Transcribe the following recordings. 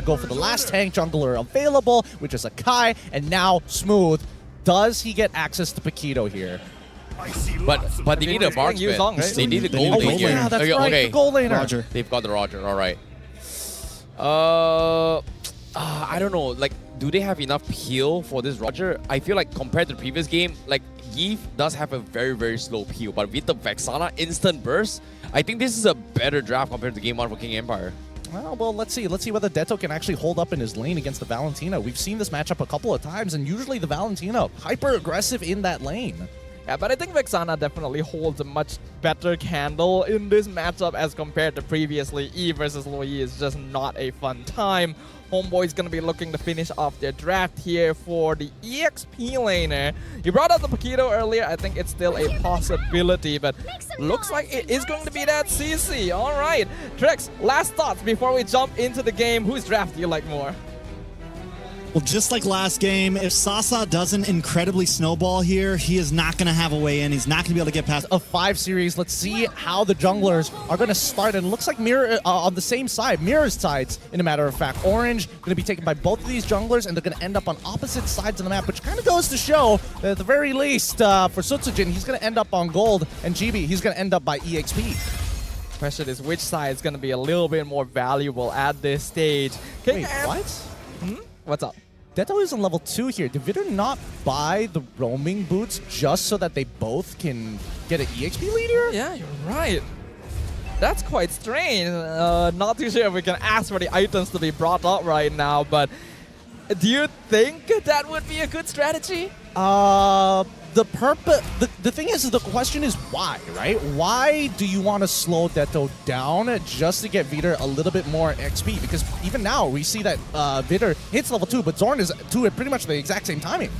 go for the last tank jungler available, which is a Kai, and now Smooth. Does he get access to Paquito here? But they need a marksman. Right? They need a gold lane here. Yeah, that's right, the gold laner. Roger. They've got the Roger, alright. I don't know, like, do they have enough peel for this Roger? I feel like compared to the previous game, like, Eve does have a very, very slow peel, but with the Vexana instant burst, I think this is a better draft compared to game 1 for King Empire. Well, let's see. Let's see whether Detto can actually hold up in his lane against the Valentina. We've seen this matchup a couple of times, and usually the Valentina hyper aggressive in that lane. Yeah, but I think Vexana definitely holds a much better candle in this matchup as compared to previously. Eve versus Luoyi is just not a fun time. Homeboy's going to be looking to finish off their draft here for the EXP laner. You brought up the Paquito earlier. I think it's still a possibility, but looks like it is going to be that CC. All right. Trex, last thoughts before we jump into the game. Whose draft do you like more? Well, just like last game, if Sasa doesn't incredibly snowball here, he is not going to have a way in. He's not going to be able to get past a 5 series. Let's see how the junglers are going to start. And it looks like Mirror on the same side, Mirror's sides, in a matter of fact. Orange going to be taken by both of these junglers, and they're going to end up on opposite sides of the map, which kind of goes to show that at the very least, for Sutsujin, he's going to end up on gold, and GB, he's going to end up by EXP. Question is, which side is going to be a little bit more valuable at this stage? Wait, what? What's up? Detto is on level 2 here. Did Vitter not buy the roaming boots just so that they both can get an EXP lead here? Yeah, you're right. That's quite strange. Not too sure if we can ask for the items to be brought up right now, but do you think that would be a good strategy? The thing is, the question is why, right? Why do you want to slow Detto down just to get Vitter a little bit more XP? Because even now, we see that Vitter hits level 2, but Zorn is 2 at pretty much the exact same timing.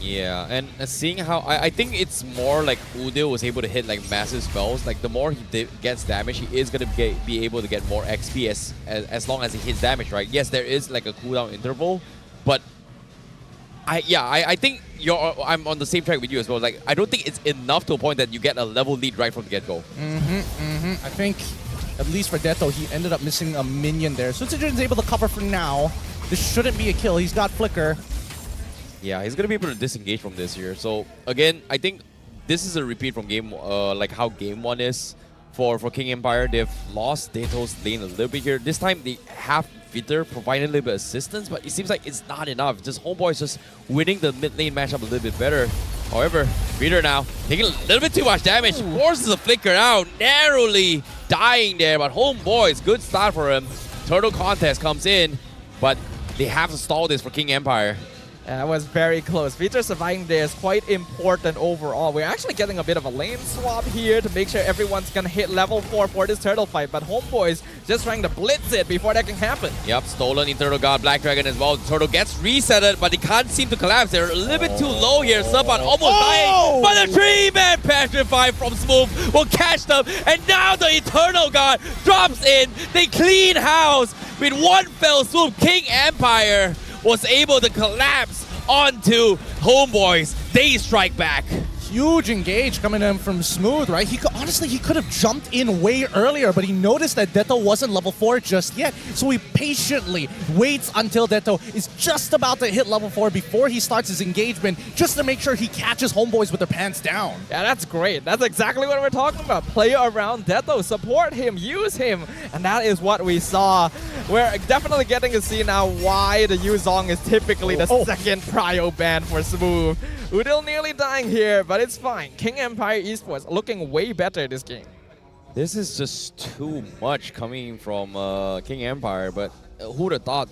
Yeah, and seeing how I think it's more like Udil was able to hit like massive spells. Like the more he gets damage, he is gonna be able to get more XP as long as he hits damage, right? Yes, there is like a cooldown interval, but I think I'm on the same track with you as well. Like, I don't think it's enough to a point that you get a level lead right from the get-go. I think, at least for Detto, he ended up missing a minion there. So Sutsujin's able to cover for now. This shouldn't be a kill. He's got Flicker. Yeah, he's gonna be able to disengage from this here. So again, I think this is a repeat from game, like how game 1 is for King Empire. They've lost Detto's lane a little bit here. This time they have Vitter providing a little bit of assistance, but it seems like it's not enough. Just Homeboy's just winning the mid lane matchup a little bit better. However, Vitter now taking a little bit too much damage, forces the Flicker out, narrowly dying there, but Homeboy's good start for him. Turtle contest comes in, but they have to stall this for King Empire. That was very close. Vitter surviving there is quite important overall. We're actually getting a bit of a lane swap here to make sure everyone's going to hit level 4 for this turtle fight. But Homeboy's just trying to blitz it before that can happen. Yep, stolen in Turtle God, Black Dragon as well. Turtle gets resetted, but they can't seem to collapse. They're a little bit too low here. Suban almost dying, but the 3-man Petrify from Smooth will catch them. And now the Eternal God drops in. They clean house with one fell swoop. King Empire was able to collapse onto Homeboys. They strike back. Huge engage coming in from Smooth, right? Honestly, he could have jumped in way earlier, but he noticed that Detto wasn't level 4 just yet. So he patiently waits until Detto is just about to hit level 4 before he starts his engagement, just to make sure he catches Homeboys with their pants down. Yeah, that's great. That's exactly what we're talking about. Play around Detto, support him, use him, and that is what we saw. We're definitely getting to see now why the Yuzong is typically the second prio ban for Smooth. Udil nearly dying here, but it's fine. King Empire Esports looking way better this game. This is just too much coming from King Empire, but who would have thought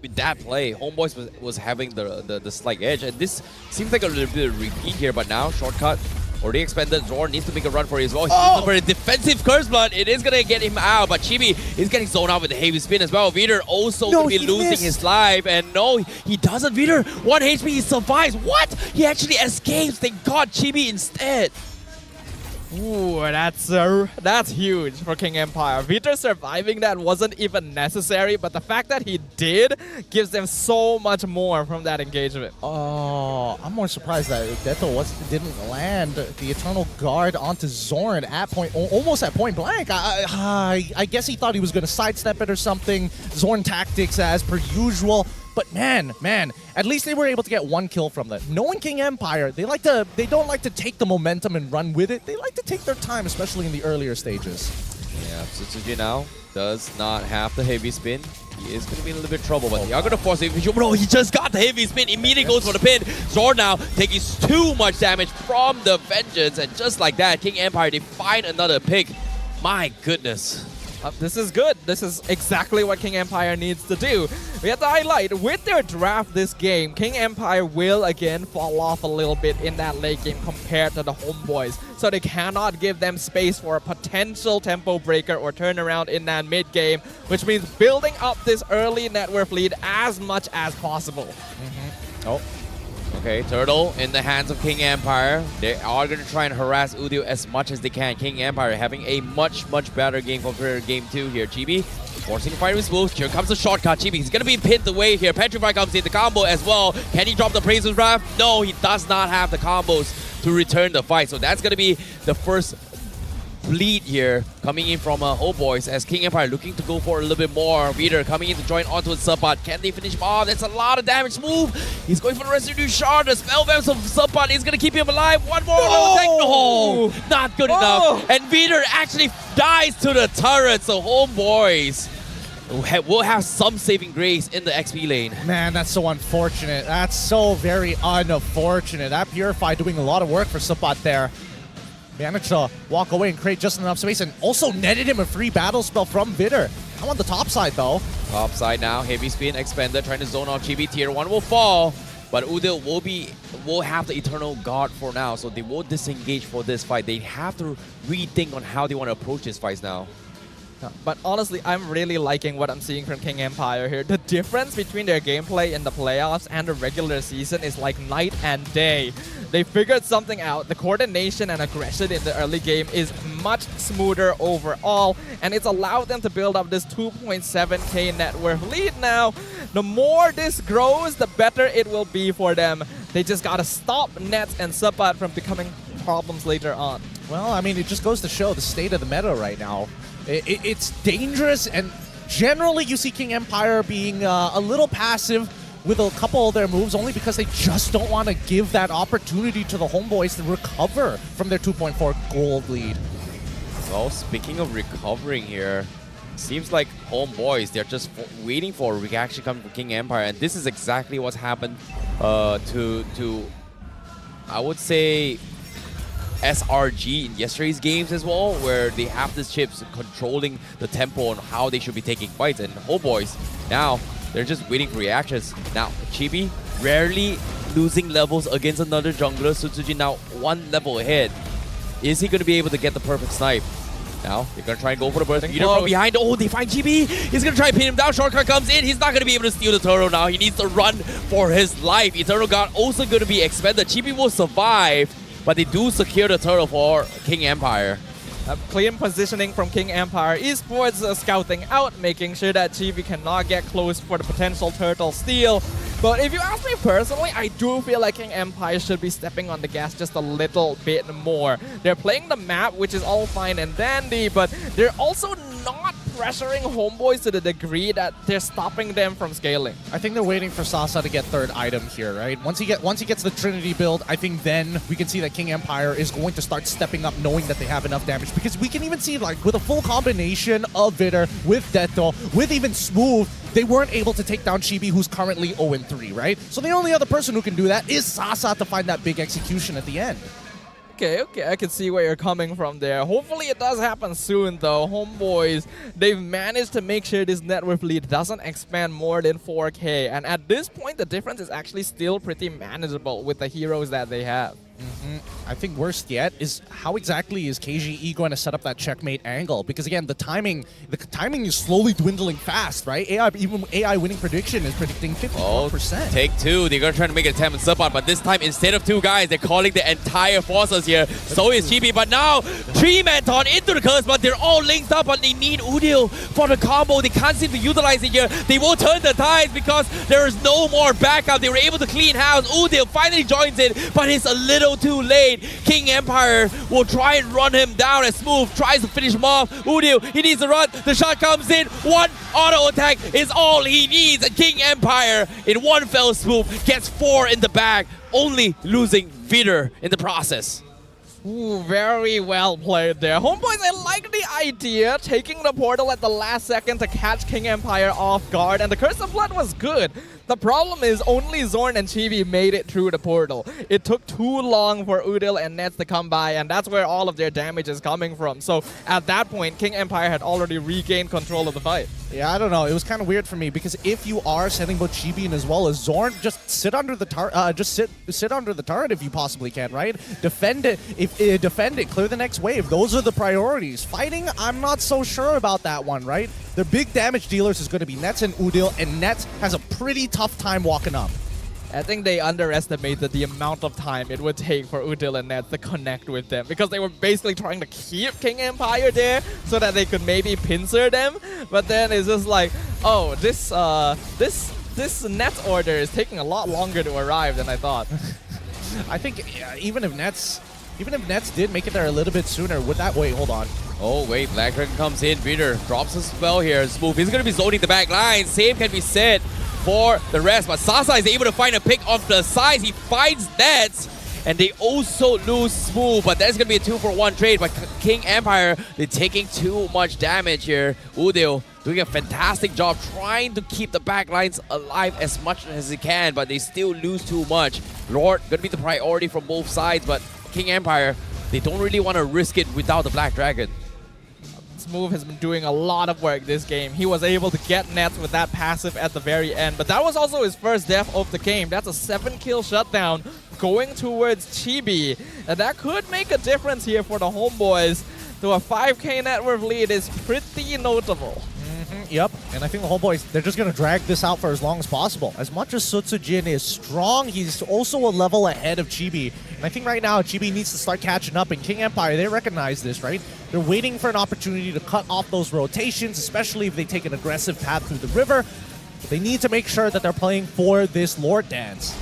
with that play, Homeboys was having the slight edge, and this seems like a little bit of repeat here, but now shortcut. Already expanded, Zorn needs to make a run for it as well. He's looking for a defensive curse blood. It is going to get him out, but Chibi is getting zoned out with the heavy spin as well. Vitter also going to be losing his life, and no, he doesn't. Vitter, 1 HP, he survives. What? He actually escapes. Thank God Chibi instead. Ooh, that's huge for King Empire. Viter surviving that wasn't even necessary, but the fact that he did gives them so much more from that engagement. Oh, I'm more surprised that Deto didn't land the Eternal Guard onto Zorn at almost at point blank. I guess he thought he was going to sidestep it or something. Zorn tactics as per usual. But man, at least they were able to get one kill from that. Knowing King Empire, they don't like to take the momentum and run with it. They like to take their time, especially in the earlier stages. Yeah, Tsutsuji now does not have the heavy spin. He is going to be in a little bit of trouble, but they are going to force it. Bro, he just got the heavy spin, immediately goes for the pin. Zorn now taking too much damage from the Vengeance, and just like that, King Empire, they find another pick. My goodness. This is good. This is exactly what King Empire needs to do. We have to highlight, with their draft this game, King Empire will again fall off a little bit in that late game compared to the Homeboys. So they cannot give them space for a potential tempo breaker or turnaround in that mid game, which means building up this early net worth lead as much as possible. Oh. Okay, Turtle in the hands of King Empire. They are going to try and harass Udio as much as they can. King Empire having a much better game compared to game 2 here. Chibi forcing a fight with moves. Here comes the shortcut. Chibi, he's going to be pinned away here. Petrify comes in the combo as well. Can he drop the Praise's Wrath? No, he does not have the combos to return the fight. So that's going to be the first bleed here coming in from HOMEBOIS as King Empire looking to go for a little bit more. Reader coming in to join onto his Subpot. Can they finish him off? That's a lot of damage. Move. He's going for the residue shard. The Spellbound of Subpot is going to keep him alive. One more. No! Not good enough. And Reader actually dies to the turret. So HOMEBOIS will have some saving grace in the XP lane. Man, that's so unfortunate. That's so very unfortunate. That Purify doing a lot of work for Subpot there. Managed to walk away and create just enough space, and also netted him a free battle spell from Vitter. I'm on the top side though. Top side now, heavy spin, Expender trying to zone off Chibi. Tier 1 will fall, but Udil will have the Eternal Guard for now, so they will disengage for this fight. They have to rethink on how they want to approach this fight now. But honestly, I'm really liking what I'm seeing from King Empire here. The difference between their gameplay in the playoffs and the regular season is like night and day. They figured something out. The coordination and aggression in the early game is much smoother overall, and it's allowed them to build up this 2.7k net worth lead now. The more this grows, the better it will be for them. They just gotta stop Nets and Subpot from becoming problems later on. Well, I mean, it just goes to show the state of the meta right now. It's dangerous, and generally you see King Empire being a little passive with a couple of their moves, only because they just don't want to give that opportunity to the HOMEBOIS to recover from their 2.4 gold lead. Well, speaking of recovering here, seems like HOMEBOIS, they're just waiting for a reaction coming from King Empire, and this is exactly what's happened to I would say, SRG in yesterday's games as well, where they have these chips controlling the tempo on how they should be taking fights. And HOMEBOIS, now they're just waiting for reactions. Now, Chibi rarely losing levels against another jungler. Tsutsuji now one level ahead. Is he going to be able to get the perfect snipe? Now, they're going to try and go for the burst. Leader from behind. Oh, they find Chibi. He's going to try and pin him down. Shortcut comes in. He's not going to be able to steal the turtle now. He needs to run for his life. Eternal Guard also going to be expended. Chibi will survive, but they do secure the turtle for King Empire. Clean positioning from King Empire. ESPORTS scouting out, making sure that Chibi cannot get close for the potential turtle steal. But if you ask me personally, I do feel like King Empire should be stepping on the gas just a little bit more. They're playing the map, which is all fine and dandy, but they're also not pressuring HOMEBOIS to the degree that they're stopping them from scaling. I think they're waiting for Sasa to get third item here, right? Once he gets the Trinity build, I think then we can see that King Empire is going to start stepping up, knowing that they have enough damage. Because we can even see, like, with a full combination of Vitter, with Deto, with even Smooth, they weren't able to take down Chibi, who's currently 0-3, right? So the only other person who can do that is Sasa to find that big execution at the end. Okay, I can see where you're coming from there. Hopefully it does happen soon though. HOMEBOIS, they've managed to make sure this net worth lead doesn't expand more than 4k. And at this point, the difference is actually still pretty manageable with the heroes that they have. I think worst yet is how exactly is KGE going to set up that checkmate angle? Because again, the timing is slowly dwindling fast, right? Even AI winning prediction is predicting 54%. Take two. They're going to try to make an attempt on Support, but this time instead of two guys, they're calling the entire forces here. So is Chibi, but now 3-man taunt into the curse, but they're all linked up, but they need Udil for the combo. They can't seem to utilize it here. They will turn the tides because there is no more backup. They were able to clean house. Udil finally joins it, but it's a little too late. King Empire will try and run him down as Smooth tries to finish him off. Udil, he needs to run. The shot comes in. One auto attack is all he needs. And King Empire, in one fell swoop, gets 4 in the bag, only losing Vitor in the process. Ooh, very well played there. Homeboys, I like the idea, taking the portal at the last second to catch King Empire off guard, and the Curse of Blood was good. The problem is only Zorn and Chibi made it through the portal. It took too long for Udil and Nets to come by, and that's where all of their damage is coming from. So at that point, King Empire had already regained control of the fight. Yeah, I don't know. It was kind of weird for me because if you are sending both Chibi in as well as Zorn, just sit under the sit under the turret if you possibly can, right? Defend it. Defend it. Clear the next wave. Those are the priorities. Fighting, I'm not so sure about that one, right? The big damage dealers is going to be Nets and Udil, and Nets has a pretty tough time walking up. I think they underestimated the amount of time it would take for Udil and Nets to connect with them because they were basically trying to keep King Empire there so that they could maybe pincer them. But then it's just like, oh, this Nets order is taking a lot longer to arrive than I thought. I think even if Nets did make it there a little bit sooner, would that wait? Hold on. Oh wait, Black Dragon comes in. Vitor drops a spell here. Smooth. He's going to be zoning the back line. Same can be said for the rest, but Sasa is able to find a pick off the sides. He finds Nets, and they also lose Smooth, but that's going to be a 2-for-1 trade. But King Empire, they're taking too much damage here. Udil doing a fantastic job trying to keep the back lines alive as much as he can, but they still lose too much. Lord going to be the priority from both sides, but King Empire, they don't really want to risk it without the Black Dragon. Smooth has been doing a lot of work this game. He was able to get Nets with that passive at the very end, but that was also his first death of the game. That's a 7-kill shutdown going towards Chibi, and that could make a difference here for the Homeboys. To a 5k net worth lead is pretty notable. Yep, and I think the Homeboys, they're just going to drag this out for as long as possible. As much as Sutsujin is strong, he's also a level ahead of Chibi. And I think right now, Chibi needs to start catching up, and King Empire, they recognize this, right? They're waiting for an opportunity to cut off those rotations, especially if they take an aggressive path through the river. But they need to make sure that they're playing for this Lord Dance.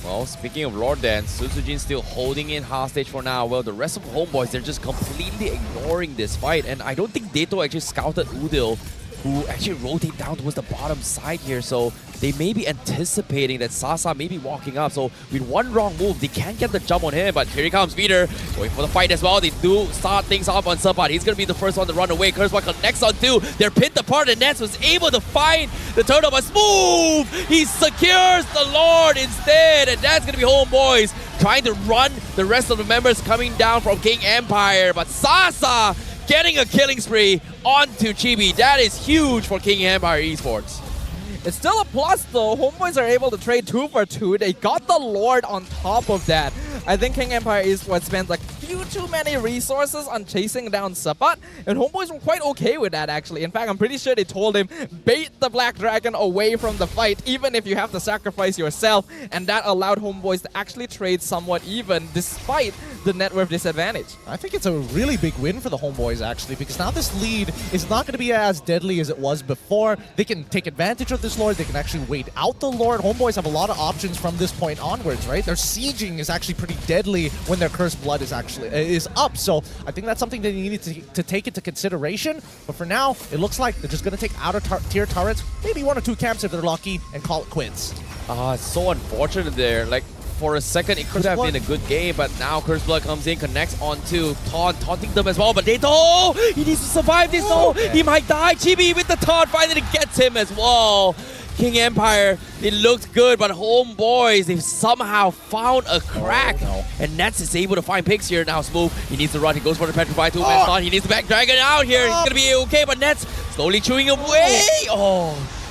Well, speaking of Lord Dance, Sutsujin still holding in hostage for now. Well, the rest of Homeboys, they're just completely ignoring this fight. And I don't think Dato actually scouted Udil, who actually rotate down towards the bottom side here. So they may be anticipating that Sasa may be walking up. So with one wrong move, they can't get the jump on him. But here he comes, Vitor, going for the fight as well. They do start things off on Support. He's going to be the first one to run away. Curse1 connects on 2. They're pinned apart, and Nets was able to find the turtle, but Smooth! He secures the Lord instead, and that's going to be Homeboys trying to run the rest of the members coming down from King Empire. But Sasa getting a killing spree onto Chibi. That is huge for King Empire Esports. It's still a plus though. Homeboys are able to trade 2 for 2. They got the Lord on top of that. I think King Empire Esports spent like few too many resources on chasing down Sapat, and Homeboys were quite okay with that actually. In fact, I'm pretty sure they told him, bait the Black Dragon away from the fight, even if you have to sacrifice yourself, and that allowed Homeboys to actually trade somewhat even despite the net worth disadvantage. I think it's a really big win for the Homeboys actually, because now this lead is not going to be as deadly as it was before. They can take advantage of this Lord. They can actually wait out the Lord. Homeboys have a lot of options from this point onwards, right? Their sieging is actually pretty deadly when their Cursed Blood is actually up. So I think that's something they needed to take into consideration. But for now, it looks like they're just going to take outer tier turrets, maybe 1 or 2 camps if they're lucky, and call it quits. It's so unfortunate there. Like, for a second, it could have been a good game, but now Cursed Blood comes in, connects onto taunting them as well. But Dato, he needs to survive this though. He might die. Chibi with the taunt finally gets him as well. King Empire, it looked good, but Homeboys, they've somehow found a crack. And Nets is able to find picks here now. Smooth, he needs to run. He goes for the Petrify 2-man stun. He needs the Back Dragon out here. He's going to be okay, but Nets slowly chewing away.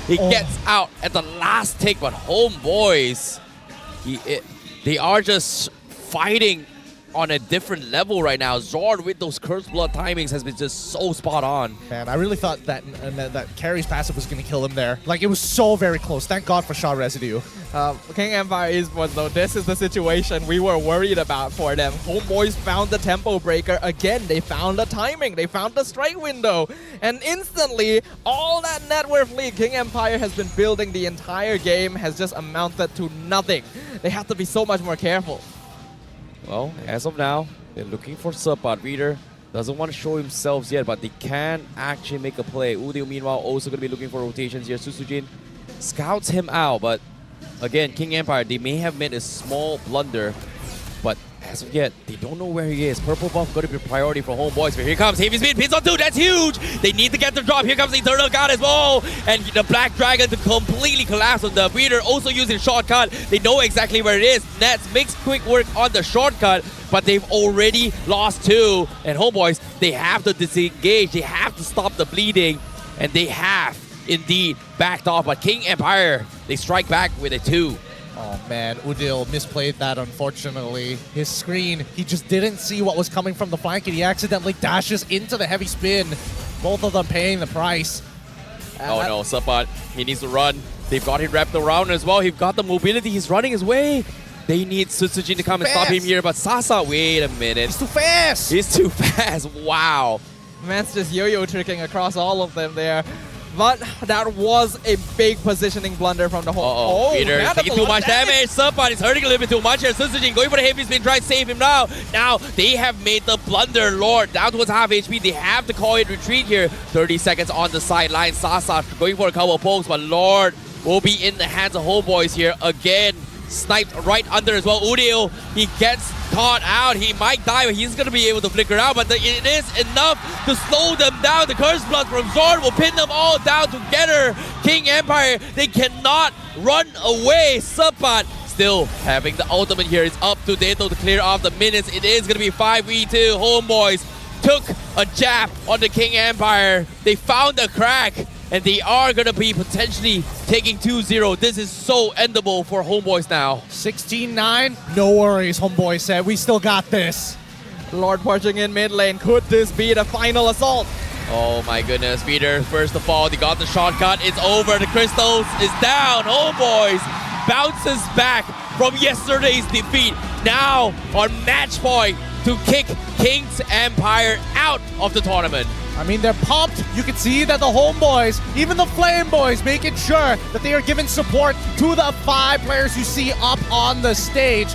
He gets out at the last tick, but Homeboys, they are just fighting on a different level right now. Zord with those Cursed Blood timings has been just so spot on. Man, I really thought that that Carrie's passive was going to kill him there. Like, it was so very close. Thank God for Shaw Residue. King Empire Esports, though, this is the situation we were worried about for them. Homeboys found the tempo breaker again. They found the timing. They found the strike window. And instantly, all that net worth lead King Empire has been building the entire game has just amounted to nothing. They have to be so much more careful. Well, as of now, they're looking for Support. Reader doesn't want to show himself yet, but they can actually make a play. Udio, meanwhile, also going to be looking for rotations here. Susujin scouts him out, but again, King Empire, they may have made a small blunder, but as of yet, they don't know where he is. Purple buff going to be a priority for Homeboys, but here comes Heavy Speed, pins on 2, that's huge! They need to get the drop. Here comes the Eternal God as well, and the Black Dragon to completely collapse on the Breeder, also using shortcut. They know exactly where it is. Nets makes quick work on the shortcut, but they've already lost 2, and Homeboys, they have to disengage, they have to stop the bleeding, and they have indeed backed off, but King Empire, they strike back with a 2. Oh man, Udil misplayed that, unfortunately. His screen, he just didn't see what was coming from the flank, and he accidentally dashes into the heavy spin. Both of them paying the price. Oh no, Support, he needs to run. They've got him wrapped around as well. He's got the mobility, he's running his way. They need Susujin to come and stop him here, but Sasa, wait a minute. He's too fast! He's too fast, wow. Man's just yo-yo tricking across all of them there. But that was a big positioning blunder from the whole. Peter man, taking that's a too lot much damage. Support is hurting a little bit too much here. Susujin going for the heavy spin, trying to save him now. Now they have made the blunder. Lord, down towards half HP. They have to call it retreat here. 30 seconds on the sideline. Sasa going for a couple of pokes, but Lord will be in the hands of Homeboys here again. Sniped right under as well. Udil, he gets caught out. He might die, but he's going to be able to flicker out. But it is enough to slow them down. The Cursed Blood from Zord will pin them all down together. King Empire, they cannot run away. Support still having the ultimate here. It's up to Dato to clear off the minutes. It is going to be 5v2. Homeboys took a jab on the King Empire. They found a crack, and they are going to be potentially taking 2-0. This is so endable for Homeboys now. 16-9, no worries, Homeboy said. We still got this. Lord pushing in mid lane. Could this be the final assault? Oh my goodness, Peter. First of all, they got the shortcut. It's over. The Crystals is down. Homeboys bounces back from yesterday's defeat. Now on match point to kick King's Empire out of the tournament. I mean, they're pumped. You can see that the Homeboys, even the Flame Boys, making sure that they are giving support to the 5 players you see up on the stage.